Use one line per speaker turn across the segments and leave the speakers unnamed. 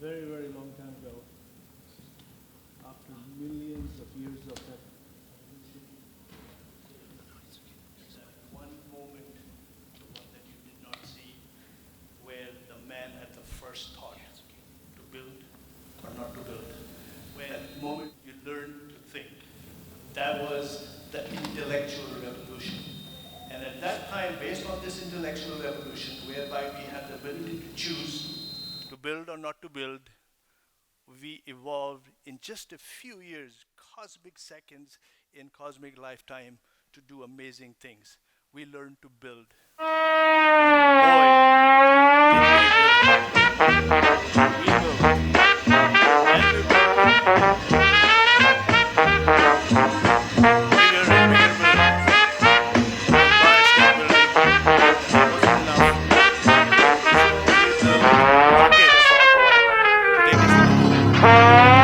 Very, very long time ago, after millions of years of that one moment, the one that you did not see, where the man had the first thought to build or not to build. Where that moment you learned to think. That was the intellectual revolution. And at that time, based on this intellectual revolution, whereby we had the ability to choose to build or not to build, we evolved in just a few years, cosmic seconds in cosmic lifetime, to do amazing things. We learned to build. And boy, did we build. We built. And we built. Bigger and bigger buildings. Empire State Building. And that wasn't enough. So we built rockets to take us to the moon. And then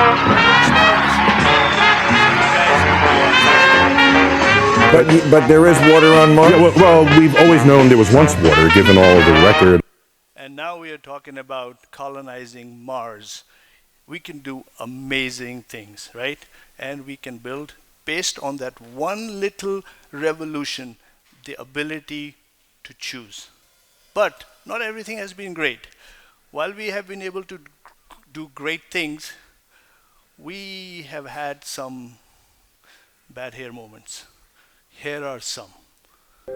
a smaller machine. So you guys could go on faster.
But there is water on Mars?
Yeah, well, we've always known there was once water, given all of the record.
And now we are talking about colonizing Mars. We can do amazing things, right? And we can build, based on that one little revolution, the ability to choose. But not everything has been great. While we have been able to do great things, we have had some bad hair moments. Here are some. We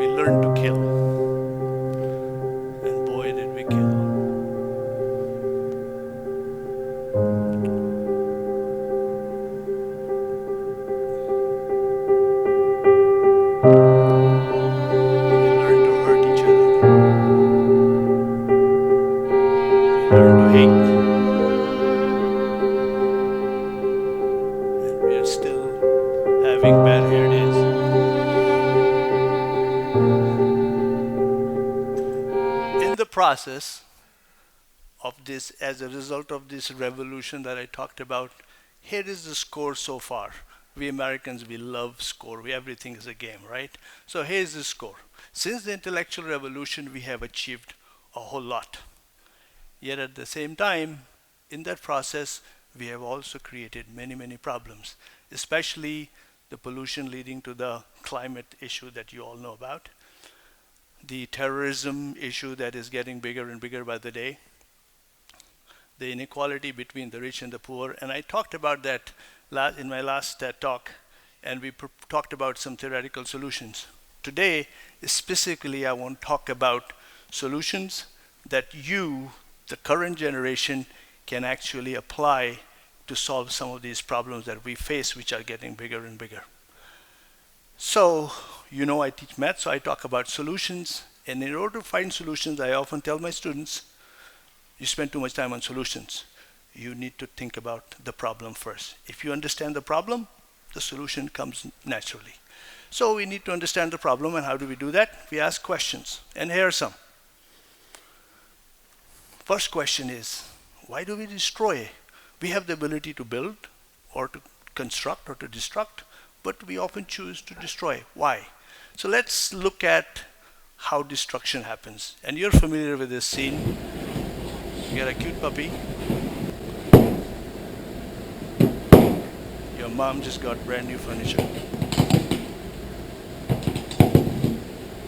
learned to kill. And boy, did we kill. We learned to hurt each other. We learned to hate. And we are still having bad hair days. In the process of this, as a result of this revolution that I talked about, here is the score so far. We Americans, we love score. Everything is a game, right? So here's the score. Since the intellectual revolution, we have achieved a whole lot. Yet at the same time, in that process, we have also created many, many problems, especially the pollution leading to the climate issue that you all know about, the terrorism issue that is getting bigger and bigger by the day, the inequality between the rich and the poor. And I talked about that in my last talk, and we talked about some theoretical solutions. Today, specifically, I want to talk about solutions that you, the current generation, can actually apply to solve some of these problems that we face, which are getting bigger and bigger. So, you know I teach math, so I talk about solutions. And in order to find solutions, I often tell my students, you spend too much time on solutions. You need to think about the problem first. If you understand the problem, the solution comes naturally. So we need to understand the problem, and how do we do that? We ask questions, and here are some. First question is, why do we destroy? We have the ability to build, or to construct, or to destruct, but we often choose to destroy. Why? So let's look at how destruction happens. And you're familiar with this scene. You got a cute puppy. Your mom just got brand new furniture.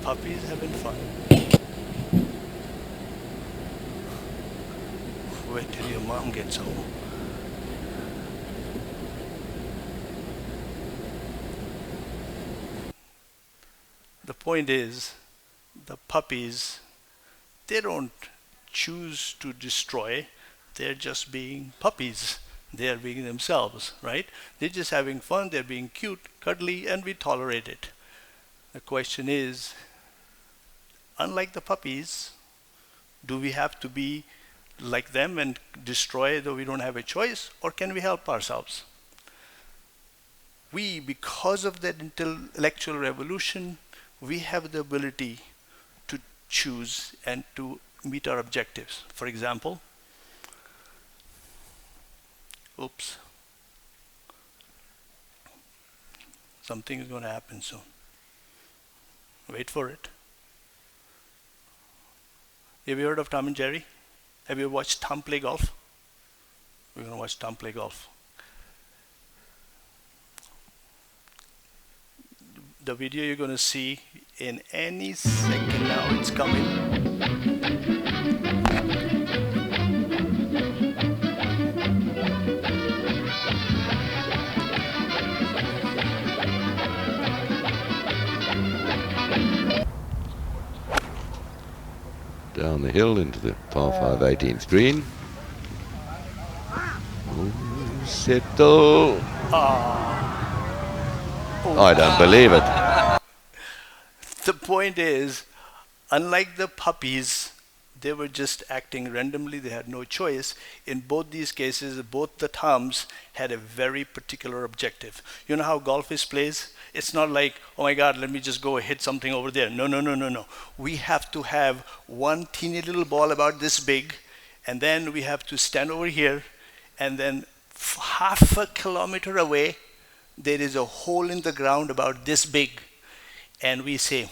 Puppies having fun. Wait till your mom gets home. The point is, the puppies, they don't choose to destroy, they're just being puppies. They're being themselves, right? They're just having fun, they're being cute, cuddly, and we tolerate it. The question is, unlike the puppies, do we have to be like them and destroy though we don't have a choice, or can we help ourselves? we, because of that intellectual revolution, we have the ability to choose and to meet our objectives. For example, oops, something is going to happen soon. Wait for it. Have you heard of Tom and Jerry? Have you watched Tom play golf? We're going to watch Tom play golf. The video you're going to see in any second now, it's coming.
Down the hill into the par 5 18th green. Settle. I don't believe it.
The point is, unlike the puppies, they were just acting randomly. They had no choice. In both these cases, both the Toms had a very particular objective. You know how golf is played? It's not like, oh my God, let me just go hit something over there. No, no, no, no, no. We have to have one teeny little ball about this big, and then we have to stand over here, and then half a kilometer away, there is a hole in the ground about this big. And we say,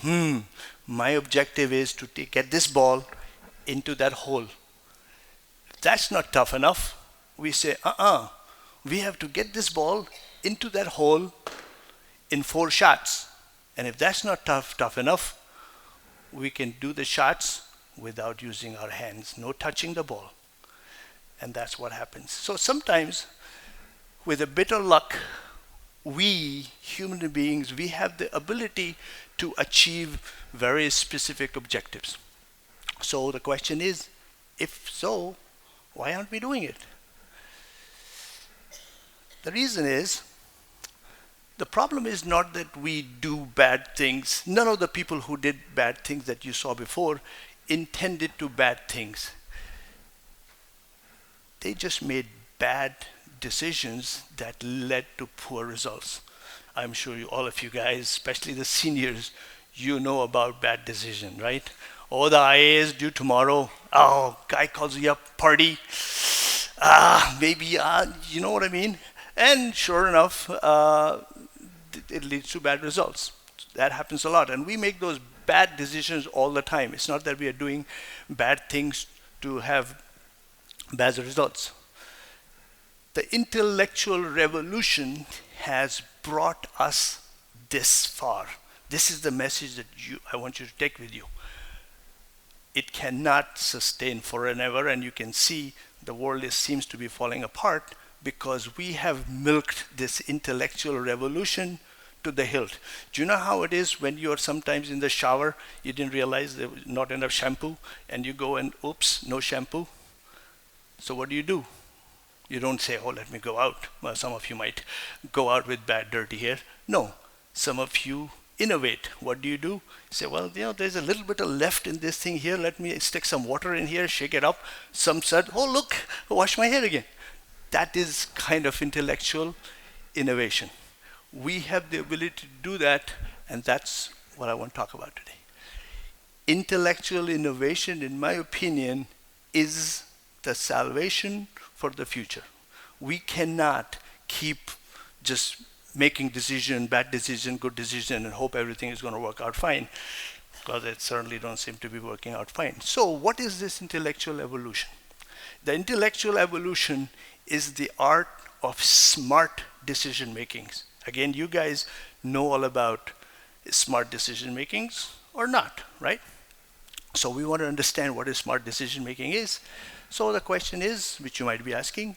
my objective is to get this ball into that hole. That's not tough enough. We say, we have to get this ball into that hole in 4 shots. And if that's not tough enough, we can do the shots without using our hands, no touching the ball. And that's what happens. So sometimes, with a bit of luck, we, human beings, we have the ability to achieve very specific objectives. So the question is, if so, why aren't we doing it? The reason is, the problem is not that we do bad things. None of the people who did bad things that you saw before intended to bad things. They just made bad decisions that led to poor results. I'm sure all of you guys, especially the seniors, you know about bad decision, right? Oh, the IA is due tomorrow. Oh, guy calls you up, party. Maybe, you know what I mean? And sure enough, it leads to bad results. That happens a lot. And we make those bad decisions all the time. It's not that we are doing bad things to have bad results. The intellectual revolution has brought us this far. This is the message that I want you to take with you. It cannot sustain forever, and you can see the world seems to be falling apart because we have milked this intellectual revolution to the hilt. Do you know how it is when you're sometimes in the shower, you didn't realize there was not enough shampoo, and you go and oops, no shampoo? So what do? You don't say, oh, let me go out. Well, some of you might go out with bad, dirty hair. No, some of you innovate. What do? You say, well, there's a little bit of left in this thing here. Let me stick some water in here, shake it up. Some said, oh, look, wash my hair again. That is kind of intellectual innovation. We have the ability to do that, and that's what I want to talk about today. Intellectual innovation, in my opinion, is the salvation for the future. We cannot keep just making decision, bad decision, good decision, and hope everything is going to work out fine, because it certainly don't seem to be working out fine. So what is this intellectual evolution? The intellectual evolution is the art of smart decision makings. Again, you guys know all about smart decision makings or not, right? So we want to understand what smart decision making is. So the question is, which you might be asking,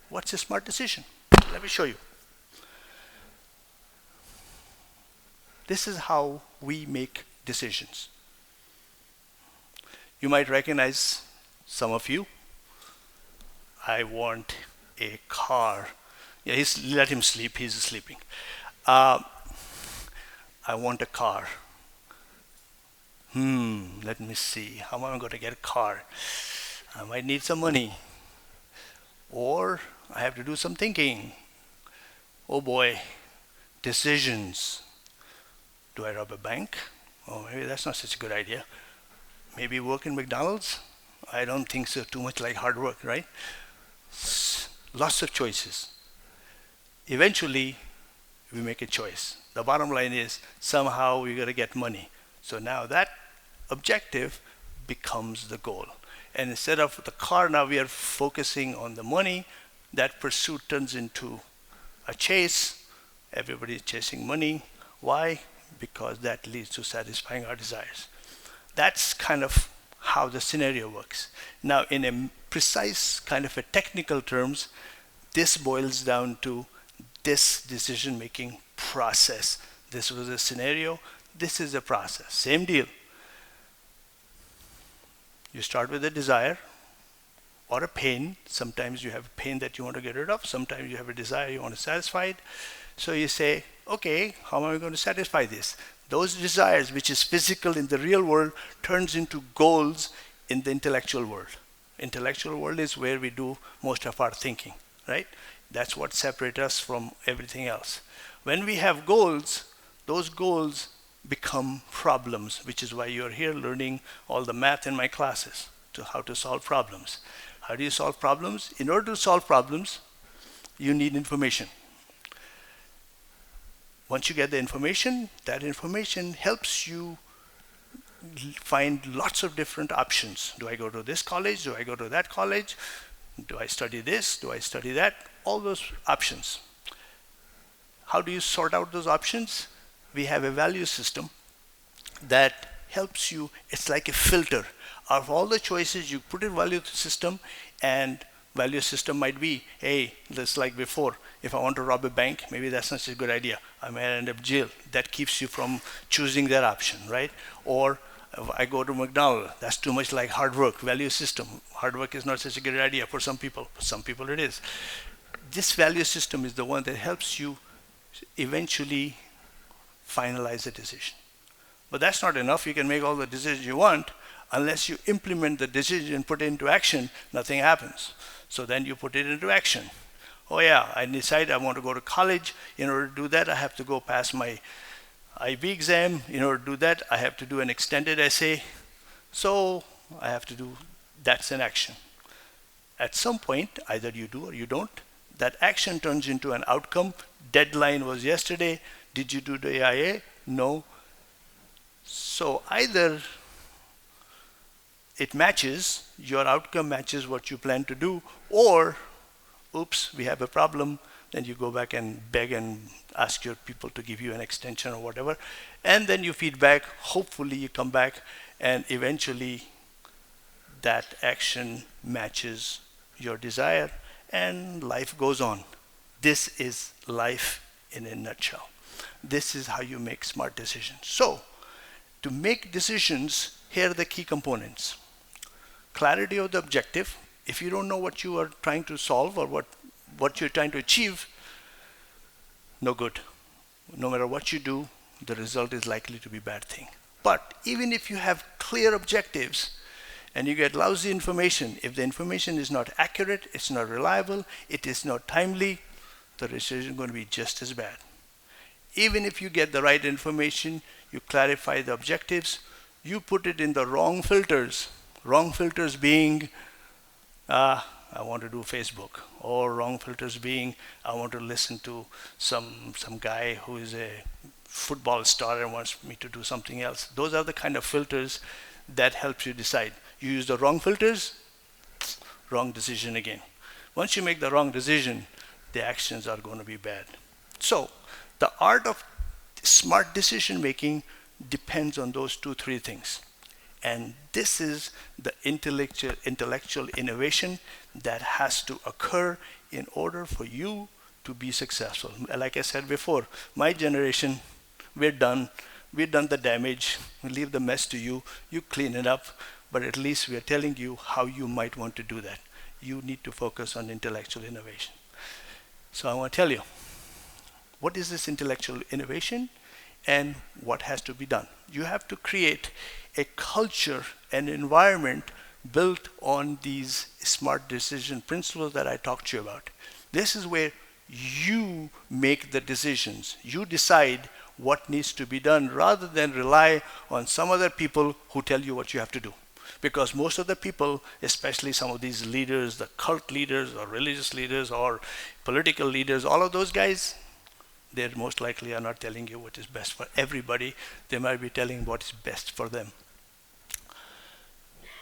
what's a smart decision? Let me show you. This is how we make decisions. You might recognize some of you. I want a car. Yeah, let him sleep, he's sleeping. I want a car. Let me see, how am I going to get a car? I might need some money. Or I have to do some thinking. Oh boy, decisions. Do I rob a bank? Oh, maybe that's not such a good idea. Maybe work in McDonald's? I don't think so. Too much like hard work, right? Lots of choices. Eventually, we make a choice. The bottom line is somehow we got to get money. So now that objective becomes the goal. And instead of the car, now we are focusing on the money. That pursuit turns into a chase. Everybody is chasing money. Why? Because that leads to satisfying our desires. That's kind of how the scenario works. Now, in a precise kind of a technical terms, this boils down to this decision-making process. This was a scenario. This is a process. Same deal. You start with a desire or a pain. Sometimes you have a pain that you want to get rid of. Sometimes you have a desire you want to satisfy it. So you say, okay, how am I going to satisfy this? Those desires, which is physical in the real world, turns into goals in the intellectual world. Intellectual world is where we do most of our thinking, right? That's what separates us from everything else. When we have goals, those goals become problems, which is why you're here learning all the math in my classes to how to solve problems. How do you solve problems? In order to solve problems, you need information. Once you get the information, that information helps you find lots of different options. Do I go to this college? Do I go to that college? Do I study this? Do I study that? All those options. How do you sort out those options? We have a value system that helps you. It's like a filter. Of all the choices, you put in value system, and value system might be, hey, just like before, if I want to rob a bank, maybe that's not such a good idea. I may end up jail. That keeps you from choosing that option, right? Or if I go to McDonald's, that's too much like hard work. Value system. Hard work is not such a good idea for some people. For some people it is. This value system is the one that helps you eventually finalize a decision. But that's not enough. You can make all the decisions you want. Unless you implement the decision and put it into action, nothing happens. So then you put it into action. Oh yeah, I decide I want to go to college. In order to do that, I have to go pass my IB exam. In order to do that, I have to do an extended essay. So I have to do, that's an action. At some point, either you do or you don't. That action turns into an outcome. Deadline was yesterday. Did you do the AIA? No. So either it matches, your outcome matches what you plan to do, or oops, we have a problem, then you go back and beg and ask your people to give you an extension or whatever, and then you feed back. Hopefully you come back and eventually that action matches your desire and life goes on. This is life in a nutshell. This is how you make smart decisions. So to make decisions, here are the key components. Clarity of the objective. If you don't know what you are trying to solve or what you're trying to achieve, no good. No matter what you do, the result is likely to be a bad thing. But even if you have clear objectives and you get lousy information, if the information is not accurate, it's not reliable, it is not timely, the decision is going to be just as bad. Even if you get the right information, you clarify the objectives, you put it in the wrong filters. Wrong filters being, I want to do Facebook, or wrong filters being, I want to listen to some guy who is a football star and wants me to do something else. Those are the kind of filters that helps you decide. You use the wrong filters, wrong decision again. Once you make the wrong decision, the actions are going to be bad. So the art of smart decision making depends on those 2-3 things. And this is the intellectual innovation that has to occur in order for you to be successful. Like I said before, my generation, we're done. We've done the damage. We leave the mess to you. You clean it up. But at least we are telling you how you might want to do that. You need to focus on intellectual innovation. So I want to tell you, what is this intellectual innovation and what has to be done? You have to create a culture, an environment built on these smart decision principles that I talked to you about. This is where You make the decisions. You decide what needs to be done rather than rely on some other people who tell you what you have to do. Because most of the people, especially some of these leaders, the cult leaders or religious leaders or political leaders, all of those guys, they most likely are not telling you what is best for everybody. They might be telling what is best for them.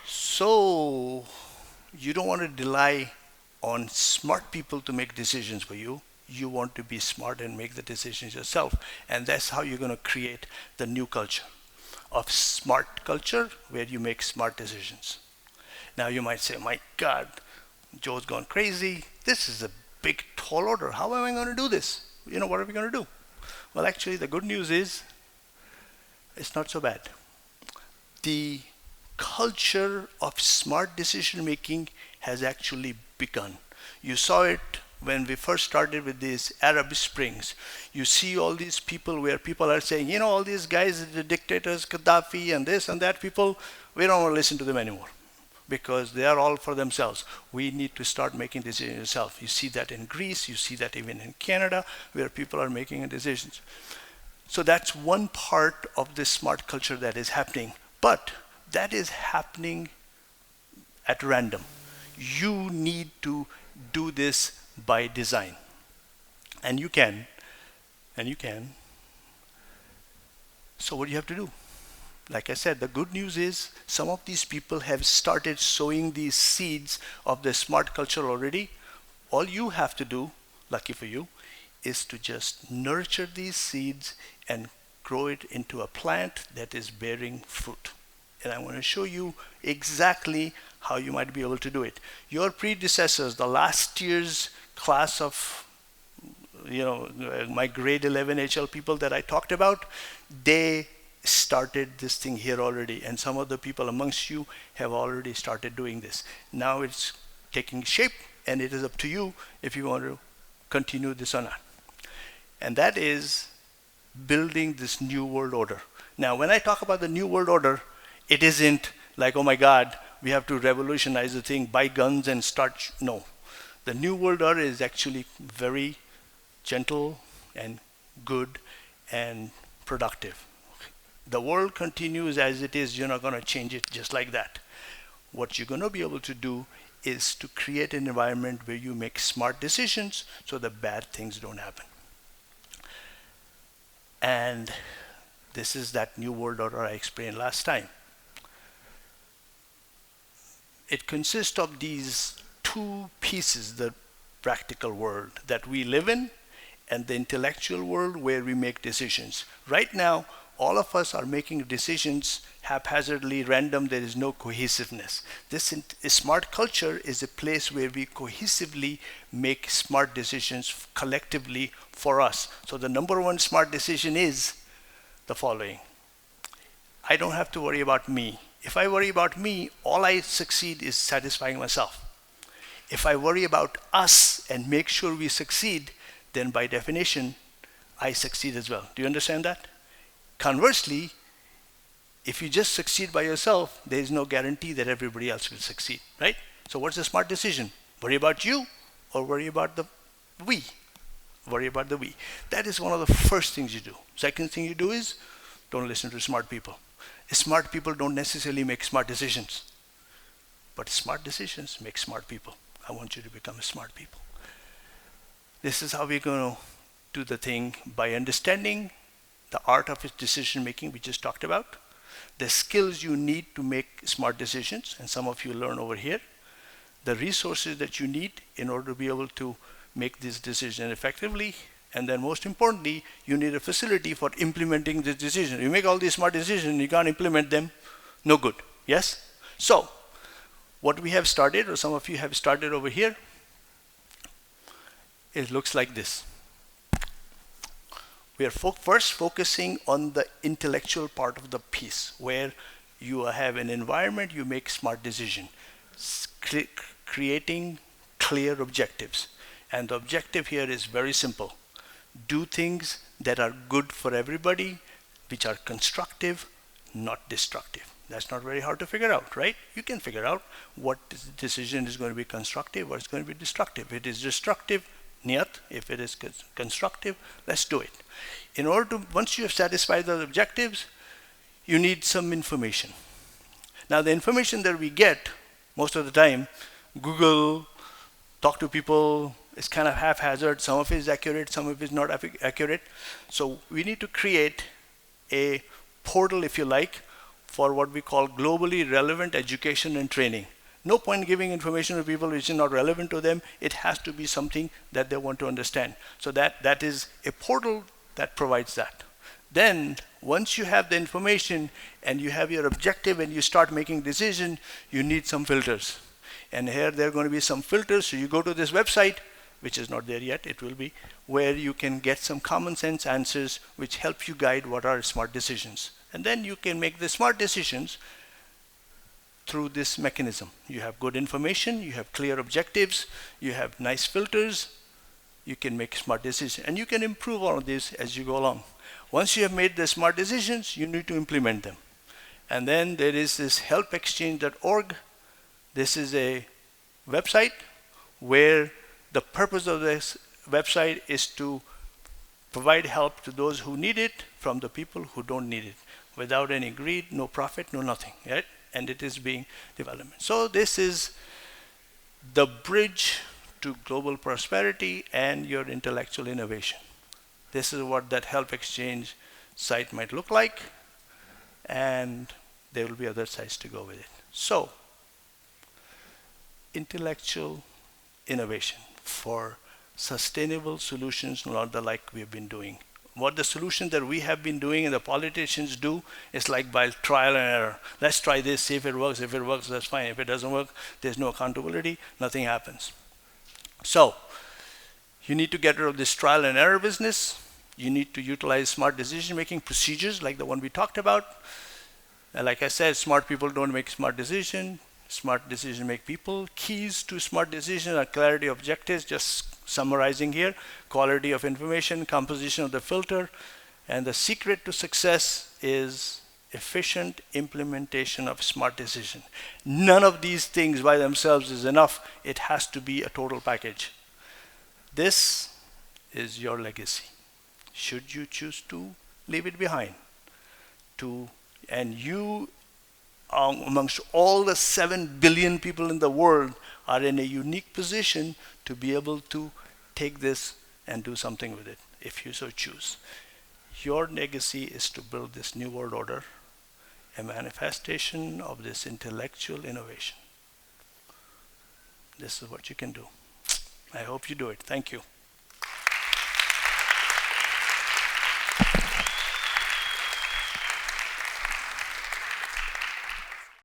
So you don't want to rely on smart people to make decisions for you. You want to be smart and make the decisions yourself. And that's how you're going to create the new culture of smart culture where you make smart decisions. Now you might say, my God, Joe's gone crazy. This is a big, tall order. How am I going to do this? What are we going to do? Well, actually, the good news is it's not so bad. The culture of smart decision making has actually begun. You saw it when we first started with these Arab Springs. You see all these people where people are saying, all these guys, the dictators, Gaddafi and this and that people, we don't want to listen to them anymore because they are all for themselves. We need to start making decisions ourselves. You see that in Greece, you see that even in Canada, where people are making decisions. So that's one part of this smart culture that is happening. But that is happening at random. You need to do this by design. And you can. So what do you have to do? Like I said, the good news is some of these people have started sowing these seeds of the smart culture already. All you have to do, lucky for you, is to just nurture these seeds and grow it into a plant that is bearing fruit. And I want to show you exactly how you might be able to do it. Your predecessors, the last year's class of my grade 11 HL people that I talked about, they started this thing here already, and some of the people amongst you have already started doing this. Now it's taking shape, and it is up to you if you want to continue this or not. And that is building this new world order. Now, when I talk about the new world order, it isn't like, oh my God, we have to revolutionize the thing, buy guns and start. No. The new world order is actually very gentle and good and productive. The world continues as it is. You're not going to change it just like that. What you're going to be able to do is to create an environment where you make smart decisions so the bad things don't happen. And this is that new world order I explained last time. It consists of these two pieces, the practical world that we live in and the intellectual world where we make decisions. Right now, all of us are making decisions haphazardly, random. There is no cohesiveness. This smart culture is a place where we cohesively make smart decisions collectively for us. So the number one smart decision is the following. I don't have to worry about me. If I worry about me, all I succeed is satisfying myself. If I worry about us and make sure we succeed, then by definition, I succeed as well. Do you understand that? Conversely, if you just succeed by yourself, there is no guarantee that everybody else will succeed, right? So what's the smart decision? Worry about you or worry about the we? Worry about the we. That is one of the first things you do. Second thing you do is don't listen to smart people. Smart people don't necessarily make smart decisions, but smart decisions make smart people. I want you to become a smart people. This is how we're going to do the thing, by understanding the art of decision making we just talked about, the skills you need to make smart decisions, and some of you learn over here, the resources that you need in order to be able to make this decision effectively, and then most importantly, you need a facility for implementing this decision. You make all these smart decisions, you can't implement them, no good. Yes? So, what we have started, or some of you have started over here, it looks like this. We are first focusing on the intellectual part of the piece, where you have an environment, you make smart decision, creating clear objectives. And the objective here is very simple. Do things that are good for everybody, which are constructive, not destructive. That's not very hard to figure out, right? You can figure out what decision is going to be constructive or it's going to be destructive. If it is destructive, niyat, if it is constructive, let's do it. In order to, once you have satisfied those objectives, you need some information. Now, the information that we get most of the time, Google, talk to people, is kind of haphazard. Some of it is accurate, some of it is not accurate. So we need to create a portal, if you like, for what we call globally relevant education and training. No point giving information to people which is not relevant to them. It has to be something that they want to understand. So that is a portal that provides that. Then, once you have the information and you have your objective and you start making decisions, you need some filters. And here there are going to be some filters. So you go to this website, which is not there yet, it will be, where you can get some common sense answers which help you guide what are smart decisions. And then you can make the smart decisions through this mechanism. You have good information, you have clear objectives, you have nice filters, you can make smart decisions. And you can improve all of this as you go along. Once you have made the smart decisions, you need to implement them. And then there is this helpexchange.org. This is a website where the purpose of this website is to provide help to those who need it from the people who don't need it, without any greed, no profit, no nothing, right? And it is being developed. So this is the bridge to global prosperity and your intellectual innovation. This is what that Help Exchange site might look like, and there will be other sites to go with it. So, intellectual innovation for sustainable solutions, not the like we have been doing. What the solution that we have been doing and the politicians do is like by trial and error. Let's try this, see if it works. If it works, that's fine. If it doesn't work, there's no accountability, nothing happens. So, you need to get rid of this trial and error business. You need to utilize smart decision-making procedures like the one we talked about. And like I said, smart people don't make smart decisions. Smart decisions make people. Keys to smart decisions are clarity of objectives, just summarizing here, quality of information, composition of the filter, and the secret to success is efficient implementation of smart decision. None of these things by themselves is enough. It has to be a total package. This is your legacy. Should you choose to leave it behind. And you, amongst all the 7 billion people in the world, are in a unique position to be able to take this and do something with it, if you so choose. Your legacy is to build this new world order, a manifestation of this intellectual innovation. This is what you can do. I hope you do it. Thank you.